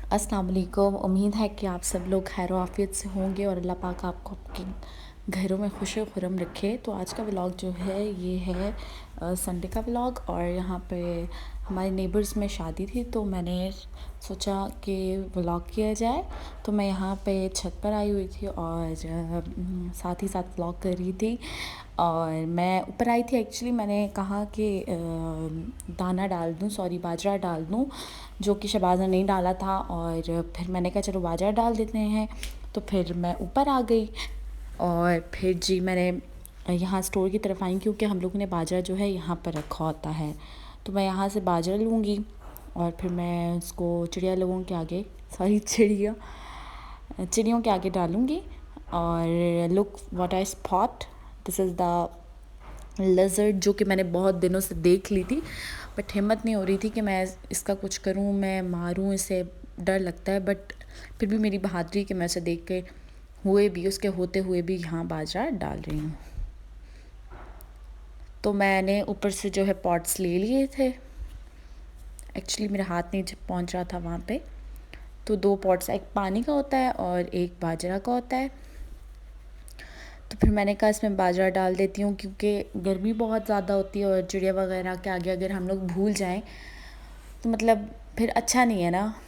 अस्सलाम वालेकुम। उम्मीद है कि आप सब लोग खैर आफियत से होंगे और अल्लाह पाक आपको आपके घरों में खुश खुरम रखे। तो आज का व्लॉग जो है ये है संडे का व्लॉग। और यहाँ पे हमारे नेबर्स में शादी थी तो मैंने सोचा कि व्लॉग किया जाए। तो मैं यहाँ पे छत पर आई हुई थी और साथ ही साथ व्लॉग कर रही थी। और मैं ऊपर आई थी, एक्चुअली मैंने कहा कि दाना डाल दूँ, सॉरी बाजरा डाल दूँ, जो कि शहबाज ने नहीं डाला था। और फिर मैंने कहा चलो बाजरा डाल देते हैं। तो फिर मैं ऊपर आ गई और फिर जी मैंने यहाँ स्टोर की तरफ आई, क्योंकि हम लोगों ने बाजरा जो है यहाँ पर रखा होता है। तो मैं यहाँ से बाजरा लूँगी और फिर मैं उसको चिड़िया लोगों के आगे, सॉरी चिड़ियों के आगे डालूँगी। और look what I spot, this is the lizard, जो कि मैंने बहुत दिनों से देख ली थी बट हिम्मत नहीं हो रही थी कि मैं इसका कुछ करूं, मैं मारूं इसे, डर लगता है। बट फिर भी मेरी बहादुरी कि मैं उसे देख के उसके होते हुए भी यहाँ बाजरा डाल रही हूँ। तो मैंने ऊपर से जो है पॉट्स ले लिए थे, एक्चुअली मेरा हाथ नहीं पहुँच रहा था वहाँ पे। तो 2 पॉट्स, एक पानी का होता है और एक बाजरा का होता है। तो फिर मैंने कहा इसमें बाजरा डाल देती हूँ, क्योंकि गर्मी बहुत ज़्यादा होती है और चिड़िया वगैरह के आगे अगर हम लोग भूल जाएं तो मतलब फिर अच्छा नहीं है ना,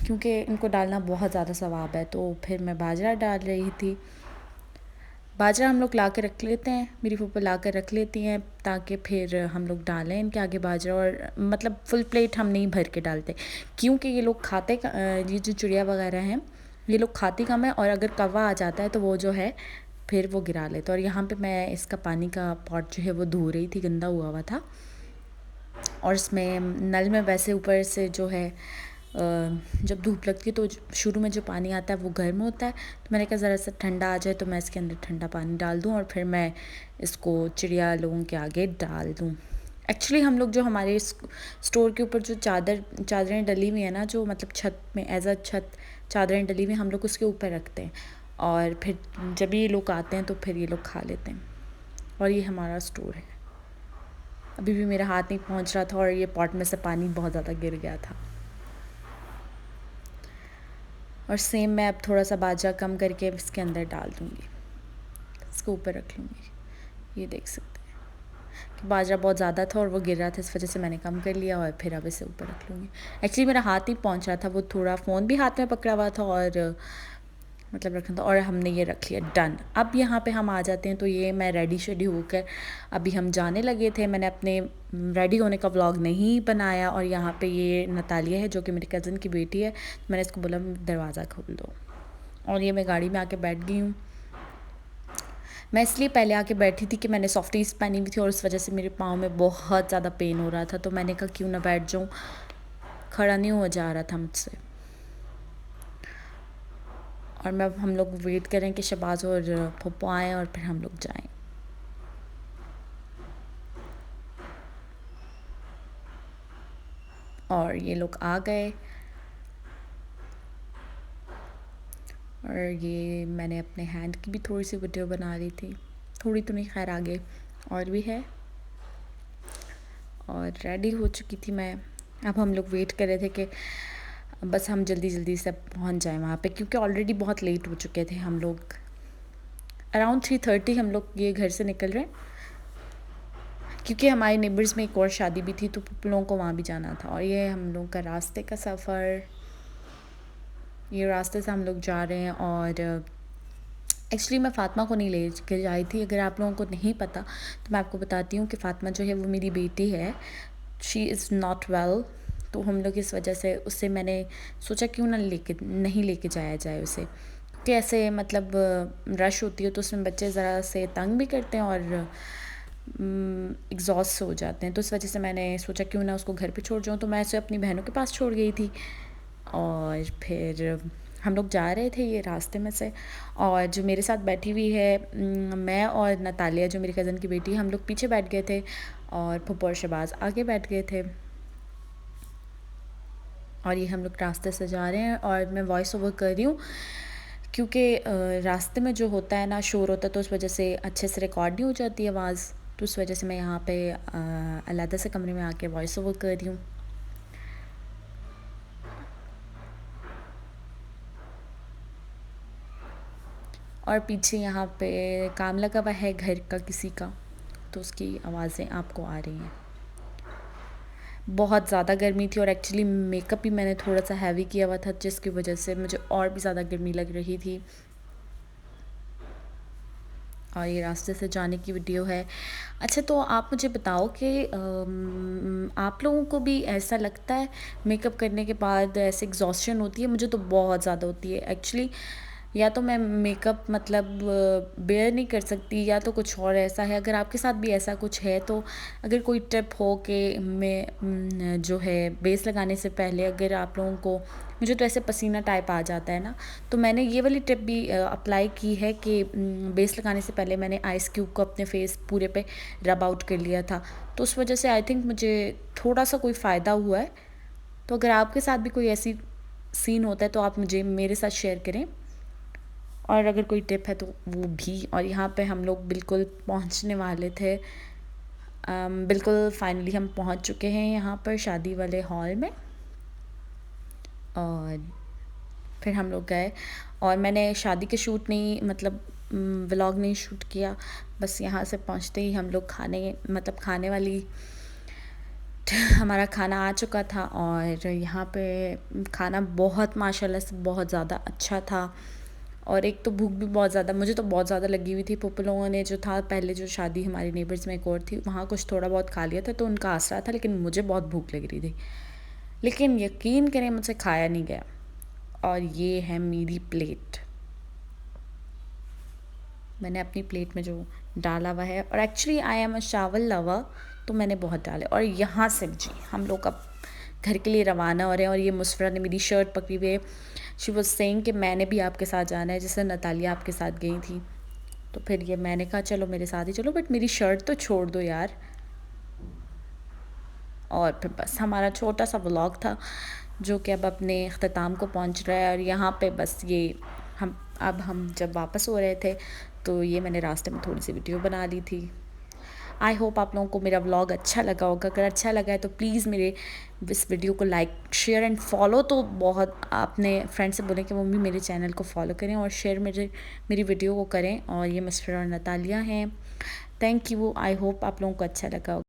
क्योंकि इनको डालना बहुत ज़्यादा सवाब है। तो फिर मैं बाजरा डाल रही थी। बाजरा हम लोग ला के रख लेते हैं, मेरी फूफा ला कर रख लेती हैं ताकि फिर हम लोग डालें इनके आगे बाजरा। और मतलब फुल प्लेट हम नहीं भर के डालते, क्योंकि ये लोग खाते ये जो चिड़िया वगैरह हैं ये लोग खाती कम है। और अगर कौवा आ जाता है तो वो जो है फिर वो गिरा लेते। और यहाँ पे मैं इसका पानी का पॉट जो है वो धो रही थी, गंदा हुआ था। और इसमें नल में वैसे ऊपर से जो है जब धूप लगती है तो शुरू में जो पानी आता है वो गर्म होता है। तो मैंने कहा ज़रा सा ठंडा आ जाए तो मैं इसके अंदर ठंडा पानी डाल दूँ और फिर मैं इसको चिड़िया लोगों के आगे डाल दूँ। एक्चुअली हम लोग जो हमारे स्टोर के ऊपर जो चादरें डली हुई है ना, जो मतलब छत में एज अ छत चादरें डली हुई, हम लोग उसके ऊपर रखते हैं। और फिर जब ये लोग आते हैं तो फिर ये लोग खा लेते हैं। और ये हमारा स्टोर है। अभी भी मेरा हाथ नहीं पहुंच रहा था और ये पॉट में से पानी बहुत ज़्यादा गिर गया था। और सेम मैं अब थोड़ा सा बाजरा कम करके इसके अंदर डाल दूँगी, इसको ऊपर रख लूँगी। ये देख सकते हैं कि बाजरा बहुत ज़्यादा था और वो गिर रहा था, इस वजह से मैंने कम कर लिया और फिर अब इसे ऊपर रख लूँगी। एक्चुअली मेरा हाथ नहीं पहुंच रहा था, वो थोड़ा फ़ोन भी हाथ में पकड़ा हुआ था और मतलब रखना था। और हमने ये रख लिया, डन। अब यहाँ पे हम आ जाते हैं। तो ये मैं रेडी शेडी होकर अभी हम जाने लगे थे। मैंने अपने रेडी होने का व्लॉग नहीं बनाया। और यहाँ पे ये नतालिया है जो कि मेरी कज़न की बेटी है। तो मैंने इसको बोला दरवाज़ा खोल दो और ये मैं गाड़ी में आके बैठ गई हूँ। मैं इसलिए पहले आके बैठी थी कि मैंने सॉफ्टीज पहनी हुई थी और उस वजह से मेरे पाँव में बहुत ज़्यादा पेन हो रहा था। तो मैंने कहा क्यों ना बैठ जाऊँ, खड़ा नहीं हो जा रहा था मुझसे। और मैं हम लोग वेट करें कि शहबाज और पप्पू आएँ और फिर हम लोग जाएं। और ये लोग आ गए। और ये मैंने अपने हैंड की भी थोड़ी सी वीडियो बना ली थी, थोड़ी तो नहीं, खैर आगे और भी है। और रेडी हो चुकी थी मैं। अब हम लोग वेट कर रहे थे कि बस हम जल्दी जल्दी से पहुंच जाएं वहाँ पे, क्योंकि ऑलरेडी बहुत लेट हो चुके थे हम लोग। अराउंड 3:30 हम लोग ये घर से निकल रहे हैं, क्योंकि हमारे नेबर्स में एक और शादी भी थी तो लोगों को वहाँ भी जाना था। और ये हम लोग का रास्ते का सफ़र, ये रास्ते से हम लोग जा रहे हैं। और एक्चुअली मैं फ़ातिमा को नहीं ले के आई थी। अगर आप लोगों को नहीं पता तो मैं आपको बताती हूँ कि फ़ातिमा जो है वो मेरी बेटी है। शी इज़ नॉट वेल, तो हम लोग इस वजह से उससे मैंने सोचा क्यों ना नहीं लेके जाया जाए उसे, क्योंकि ऐसे मतलब रश होती है तो उसमें बच्चे ज़रा से तंग भी करते हैं और एग्जॉस्ट हो जाते हैं। तो इस वजह से मैंने सोचा क्यों ना उसको घर पे छोड़ जाऊँ। तो मैं उसे अपनी बहनों के पास छोड़ गई थी। और फिर हम लोग जा रहे थे ये रास्ते में से। और जो मेरे साथ बैठी हुई है, मैं और नतालिया जो मेरी कज़न की बेटी है, हम लोग पीछे बैठ गए थे और फुप्पो और शहबाज आगे बैठ गए थे। और ये हम लोग रास्ते से जा रहे हैं और मैं वॉइस ओवर कर रही हूँ, क्योंकि रास्ते में जो होता है ना शोर होता है तो उस वजह से अच्छे से रिकॉर्ड नहीं हो जाती आवाज़। तो उस वजह से मैं यहाँ पे अलग से कमरे में आके वॉइस ओवर कर रही हूँ। और पीछे यहाँ पे काम लगा हुआ है घर का किसी का, तो उसकी आवाज़ें आपको आ रही हैं। बहुत ज़्यादा गर्मी थी और एक्चुअली मेकअप भी मैंने थोड़ा सा हैवी किया हुआ था, जिसकी वजह से मुझे और भी ज़्यादा गर्मी लग रही थी। और ये रास्ते से जाने की वीडियो है। अच्छा, तो आप मुझे बताओ कि आप लोगों को भी ऐसा लगता है मेकअप करने के बाद ऐसे एग्जॉस्शन होती है? मुझे तो बहुत ज़्यादा होती है एक्चुअली। या तो मैं मेकअप मतलब बेयर नहीं कर सकती, या तो कुछ और ऐसा है। अगर आपके साथ भी ऐसा कुछ है तो अगर कोई टिप हो कि मैं जो है बेस लगाने से पहले, अगर आप लोगों को, मुझे तो ऐसे पसीना टाइप आ जाता है ना, तो मैंने ये वाली टिप भी अप्लाई की है कि बेस लगाने से पहले मैंने आइस क्यूब को अपने फेस पूरे पे रब आउट कर लिया था, तो उस वजह से आई थिंक मुझे थोड़ा सा कोई फ़ायदा हुआ है। तो अगर आपके साथ भी कोई ऐसी सीन होता है तो आप मुझे मेरे साथ शेयर करें, और अगर कोई टिप है तो वो भी। और यहाँ पे हम लोग बिल्कुल पहुँचने वाले थे, बिल्कुल फाइनली हम पहुँच चुके हैं यहाँ पर शादी वाले हॉल में। और फिर हम लोग गए, और मैंने शादी के शूट नहीं, मतलब व्लॉग नहीं शूट किया। बस यहाँ से पहुँचते ही हम लोग खाने वाली हमारा खाना आ चुका था, और यहाँ पे खाना बहुत माशाल्लाह से बहुत ज़्यादा अच्छा था। और एक तो भूख भी बहुत ज़्यादा, मुझे तो बहुत ज़्यादा लगी हुई थी। पुप्पो लोगों ने जो था, पहले जो शादी हमारी नेबर्स में एक और थी, वहाँ कुछ थोड़ा बहुत खा लिया था, तो उनका आसरा था, लेकिन मुझे बहुत भूख लग रही थी। लेकिन यकीन करें, मुझसे खाया नहीं गया। और ये है मेरी प्लेट, मैंने अपनी प्लेट में जो डाला हुआ है। और एक्चुअली आई एम अ चावल लवर, तो मैंने बहुत डाले। और यहाँ से जी हम लोग अब घर के लिए रवाना हो रहे हैं। और ये मुस्फरा ने मेरी शर्ट पकड़ी हुई है। शी वॉज सेइंग कि मैंने भी आपके साथ जाना है, जैसे नतालिया आपके साथ गई थी। तो फिर ये मैंने कहा चलो मेरे साथ ही चलो, बट मेरी शर्ट तो छोड़ दो यार। और फिर बस हमारा छोटा सा व्लॉग था, जो कि अब अपने अख्ताम को पहुंच रहा है। और यहाँ पे बस ये हम जब वापस हो रहे थे, तो ये मैंने रास्ते में थोड़ी सी वीडियो बना ली थी। आई होप आप लोगों को मेरा व्लॉग अच्छा लगा होगा। अगर अच्छा लगा है तो प्लीज़ मेरे इस वीडियो को लाइक, शेयर एंड फॉलो, तो बहुत अपने फ्रेंड से बोलें कि वो भी मेरे चैनल को फॉलो करें और शेयर मेरी वीडियो को करें। और ये मुस्फरा और नतालिया हैं। Thank you. आई होप आप लोगों को अच्छा लगा होगा।